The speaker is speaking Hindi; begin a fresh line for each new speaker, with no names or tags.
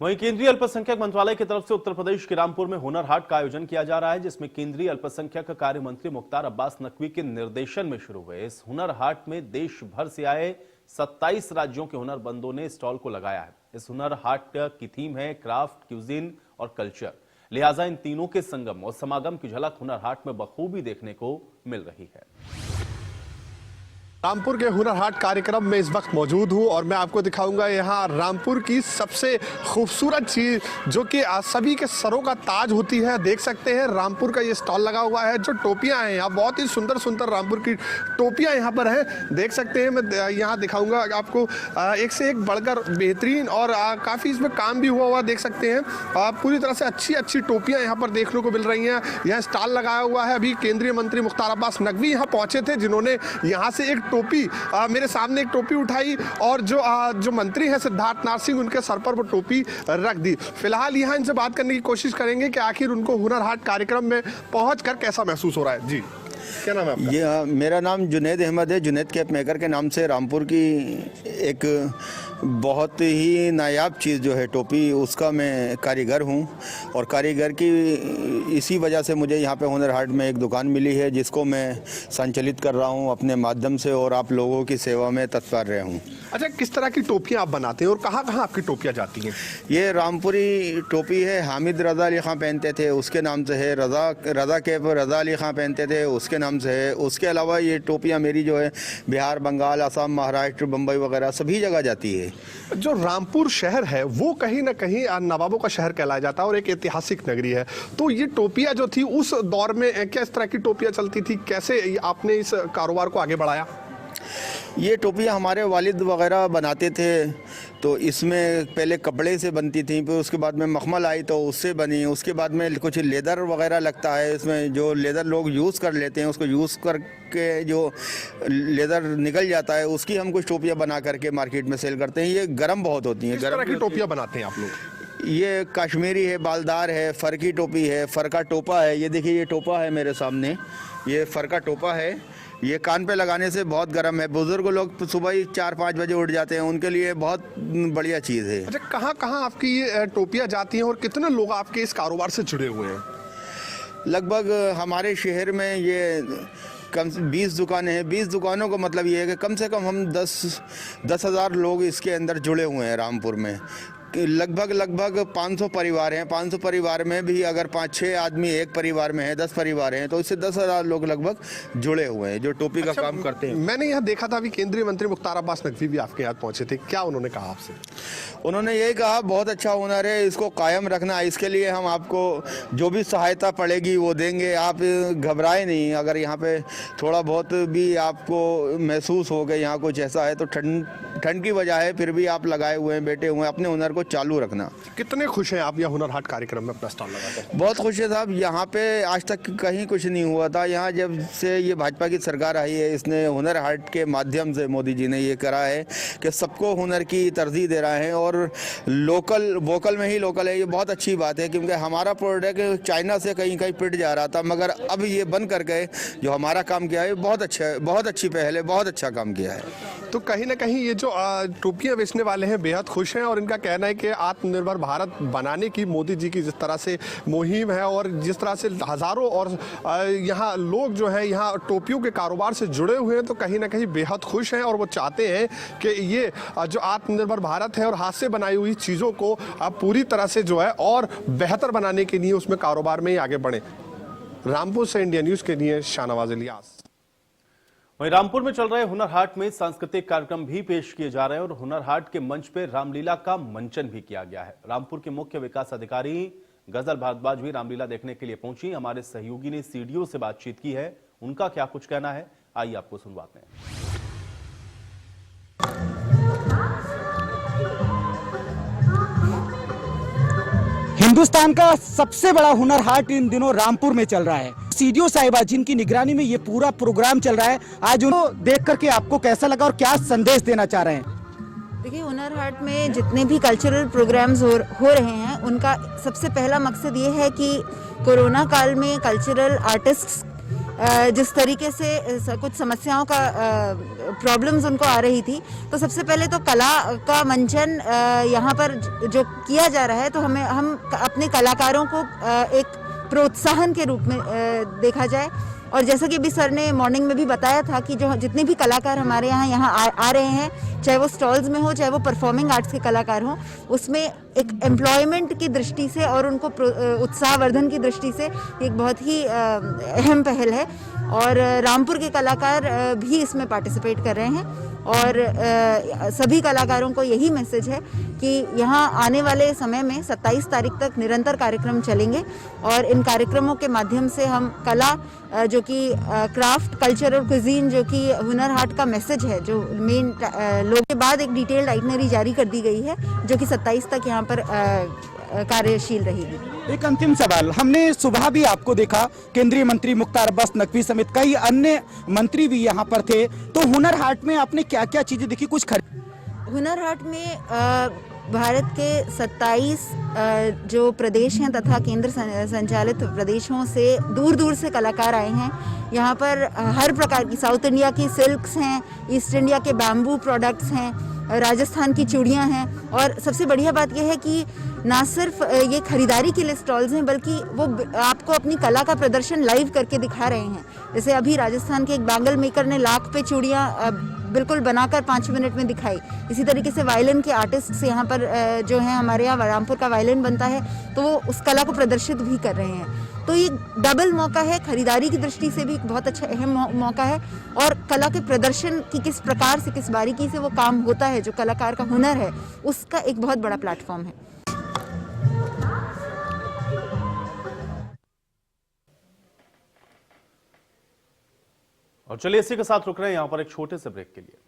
वहीं केंद्रीय अल्पसंख्यक मंत्रालय की तरफ से उत्तर प्रदेश के रामपुर में हुनर हाट का आयोजन किया जा रहा है, जिसमें केंद्रीय अल्पसंख्यक कार्य मंत्री मुख्तार अब्बास नकवी के निर्देशन में शुरू हुए इस हुनर हाट में देश भर से आए 27 राज्यों के हुनरमंदों ने स्टॉल को लगाया है। इस हुनर हाट की थीम है क्राफ्ट, क्यूजिन और कल्चर। लिहाजा इन तीनों के संगम और समागम की झलक हुनर हाट में बखूबी देखने को मिल रही है।
रामपुर के हुनर हाट कार्यक्रम में इस वक्त मौजूद हूँ और मैं आपको दिखाऊंगा यहाँ रामपुर की सबसे खूबसूरत चीज़ जो कि सभी के सरों का ताज होती है। देख सकते हैं रामपुर का ये स्टॉल लगा हुआ है। जो टोपियाँ हैं यहाँ बहुत ही सुंदर सुंदर रामपुर की टोपियाँ यहाँ पर हैं। देख सकते हैं, मैं यहाँ दिखाऊंगा आपको एक से एक बढ़कर बेहतरीन और काफ़ी इसमें काम भी हुआ देख सकते हैं। पूरी तरह से अच्छी अच्छी टोपियाँ यहाँ पर देखने को मिल रही हैं। यह स्टॉल लगाया हुआ है। अभी केंद्रीय मंत्री मुख्तार अब्बास नकवी यहाँ पहुँचे थे, जिन्होंने यहाँ से एक टोपी मेरे सामने एक टोपी उठाई और जो मंत्री हैं सिद्धार्थ नाथ सिंह, उनके सर पर वो टोपी रख दी। फिलहाल यहाँ इनसे बात करने की कोशिश करेंगे कि आखिर उनको हुनर हाट कार्यक्रम में पहुंचकर कैसा महसूस हो रहा है। जी, क्या नाम है आपका?
ये मेरा नाम जुनैद अहमद है। जुनैद कैप मेकर के नाम से रामपुर की एक बहुत ही नायाब चीज़ जो है टोपी, उसका मैं कारीगर हूँ और कारीगर की इसी वजह से मुझे यहाँ पे हुनर हाट में एक दुकान मिली है, जिसको मैं संचालित कर रहा हूँ अपने माध्यम से और आप लोगों की सेवा में तत्पर रहा हूँ।
अच्छा, किस तरह की टोपियाँ आप बनाते हैं और कहाँ कहाँ आपकी टोपियाँ जाती हैं?
ये रामपुरी टोपी है, हामिद रज़ा अली खां पहनते थे, उसके नाम से है। रज़ा कैप रज़ा अली खां पहनते थे, उसके नाम से है। उसके अलावा ये टोपियाँ मेरी जो है बिहार, बंगाल, असम, महाराष्ट्र, बम्बई वगैरह सभी जगह जाती है।
जो रामपुर शहर है वो कहीं ना कहीं नवाबों का शहर कहलाया जाता है और एक ऐतिहासिक नगरी है। तो ये टोपियाँ जो थी उस दौर में क्या इस तरह की टोपियाँ चलती थी? कैसे आपने इस कारोबार को आगे बढ़ाया?
ये टोपियाँ हमारे वालिद वगैरह बनाते थे, तो इसमें पहले कपड़े से बनती थी, फिर उसके बाद में मखमल आई तो उससे बनी। उसके बाद में कुछ लेदर वगैरह लगता है इसमें, जो लेदर लोग यूज़ कर लेते हैं, उसको यूज़ करके जो लेदर निकल जाता है उसकी हम कुछ टोपियाँ बना करके मार्केट में सेल करते हैं। ये गर्म बहुत होती हैं।
गर्म की टोपियाँ बनाते हैं आप लोग?
ये कश्मीरी है, बालदार है, फर की टोपी है, फर का टोपा है। ये देखिए, ये टोपा है मेरे सामने, ये फर का टोपा है। ये कान पे लगाने से बहुत गर्म है। बुजुर्ग लोग सुबह ही 4-5 बजे उठ जाते हैं, उनके लिए बहुत बढ़िया चीज़ है।
अच्छा, कहाँ कहाँ आपकी ये टोपियाँ जाती हैं और कितने लोग आपके इस कारोबार से जुड़े हुए हैं?
लगभग हमारे शहर में ये कम से 20 दुकानें हैं। 20 दुकानों का मतलब ये है कि कम से कम हम 10,000 लोग इसके अंदर जुड़े हुए हैं रामपुर में। लगभग 500 परिवार हैं। 500 परिवार में भी अगर 5-6 आदमी एक परिवार में है, 10 परिवार हैं, तो इससे 10,000 लोग लगभग जुड़े हुए हैं जो टोपी का काम करते हैं।
मैंने यहाँ देखा था अभी केंद्रीय मंत्री मुख्तार अब्बास नकवी भी आपके यहाँ पहुँचे थे। क्या उन्होंने कहा आपसे?
उन्होंने यही कहा, बहुत अच्छा हुनर है, इसको कायम रखना। इसके लिए हम आपको जो भी सहायता पड़ेगी वो देंगे। आप घबराए नहीं। अगर यहाँ पे थोड़ा बहुत भी आपको महसूस हो गया यहाँ कुछ ऐसा है, तो ठंड की वजह है, फिर भी आप लगाए हुए हैं, बैठे हुए हैं, अपने हुनर को चालू रखना।
कितने खुश हैं आप यह हुनर हाट कार्यक्रम में अपना स्टॉल लगाकर?
बहुत खुश है साहब। यहाँ पे आज तक कहीं कुछ नहीं हुआ था। यहाँ जब से ये भाजपा की सरकार आई है, इसने हुनर हाट के माध्यम से मोदी जी ने ये करा है कि सबको हुनर की तरजीह दे रहा है और लोकल वोकल में ही लोकल है। ये बहुत अच्छी बात है, क्योंकि हमारा प्रोडक्ट चाइना से कहीं कहीं पिट जा रहा था, मगर अब ये बंद करके जो हमारा काम किया है बहुत अच्छा है, बहुत अच्छी पहल है, बहुत अच्छा काम किया है।
तो कहीं ना कहीं ये जो टोपियाँ बेचने वाले हैं बेहद खुश हैं और इनका कहना है कि आत्मनिर्भर भारत बनाने की मोदी जी की जिस तरह से मुहिम है और जिस तरह से हज़ारों और यहाँ लोग जो हैं यहाँ टोपियों के कारोबार से जुड़े हुए हैं, तो कहीं ना कहीं बेहद खुश हैं और वो चाहते हैं कि ये जो आत्मनिर्भर भारत है और हाथ से बनाई हुई चीज़ों को पूरी तरह से जो है और बेहतर बनाने के लिए उसमें कारोबार में ही आगे बढ़ें। रामपुर से इंडिया न्यूज़ के लिए शाहनवाज इलियास।
वहीं रामपुर में चल रहे हुनर हाट में सांस्कृतिक कार्यक्रम भी पेश किए जा रहे हैं और हुनर हाट के मंच पर रामलीला का मंचन भी किया गया है। रामपुर के मुख्य विकास अधिकारी गजल भारद्वाज भी रामलीला देखने के लिए पहुंची। हमारे सहयोगी ने सीडीओ से बातचीत की है, उनका क्या कुछ कहना है आइए आपको सुनवाते हैं।
हिंदुस्तान का सबसे बड़ा हुनर हाट इन दिनों रामपुर में चल रहा है। सीडीओ साहिबा जिनकी निगरानी में ये पूरा प्रोग्राम चल रहा है, आज उनको देख करके आपको कैसा लगा और क्या संदेश देना चाह रहे हैं?
देखिए, हुनर हाट में जितने भी कल्चरल प्रोग्राम्स हो रहे हैं, उनका सबसे पहला मकसद ये है कि कोरोना काल में कल्चरल आर्टिस्ट्स जिस तरीके से कुछ समस्याओं का प्रॉब्लम्स उनको आ रही थी, तो सबसे पहले तो कला का मंचन यहाँ पर जो किया जा रहा है, तो हम अपने कलाकारों को एक प्रोत्साहन के रूप में देखा जाए। और जैसा कि अभी सर ने मॉर्निंग में भी बताया था कि जो जितने भी कलाकार हमारे यहाँ आ रहे हैं, चाहे वो स्टॉल्स में हो, चाहे वो परफॉर्मिंग आर्ट्स के कलाकार हों, उसमें एक एम्प्लॉयमेंट की दृष्टि से और उनको उत्साहवर्धन की दृष्टि से एक बहुत ही अहम पहल है। और रामपुर के कलाकार भी इसमें पार्टिसिपेट कर रहे हैं। और सभी कलाकारों को यही मैसेज है कि यहाँ आने वाले समय में 27 तारीख तक निरंतर कार्यक्रम चलेंगे और इन कार्यक्रमों के माध्यम से हम कला, जो कि क्राफ्ट, कल्चर और क्विजीन, जो कि हुनर हाट का मैसेज है, जो मेन लोगों के बाद एक डिटेल्ड आइटनरी जारी कर दी गई है, जो कि 27 तक यहाँ पर कार्यशील रहेगी।
एक अंतिम सवाल, हमने सुबह भी आपको देखा, केंद्रीय मंत्री मुख्तार अब्बास नकवी समेत कई अन्य मंत्री भी यहाँ पर थे, तो हुनर हाट में आपने क्या क्या चीजें देखी, कुछ
हुनर हाट में भारत के 27 जो प्रदेश हैं तथा केंद्र संचालित प्रदेशों से दूर दूर से कलाकार आए हैं। यहाँ पर हर प्रकार की, साउथ इंडिया की सिल्क्स हैं, ईस्ट इंडिया के बैम्बू प्रोडक्ट्स हैं, राजस्थान की चूड़ियाँ हैं। और सबसे बढ़िया बात यह है कि ना सिर्फ ये खरीदारी के लिए स्टॉल्स हैं, बल्कि वो आपको अपनी कला का प्रदर्शन लाइव करके दिखा रहे हैं। जैसे अभी राजस्थान के एक बैंगल मेकर ने लाख पे चूड़ियाँ बिल्कुल बनाकर 5 मिनट में दिखाई। इसी तरीके से वायलिन के आर्टिस्ट यहाँ पर जो हैं, हमारे यहाँ रामपुर का वायलिन बनता है, तो वो उस कला को प्रदर्शित भी कर रहे हैं। तो ये डबल मौका है, खरीदारी की दृष्टि से भी एक बहुत अच्छा अहम मौका है, और कला के प्रदर्शन की किस प्रकार से, किस बारीकी से वो काम होता है, जो कलाकार का हुनर है, उसका एक बहुत बड़ा प्लेटफॉर्म है।
और चलिए इसी के साथ रुक रहे हैं यहाँ पर एक छोटे से ब्रेक के लिए।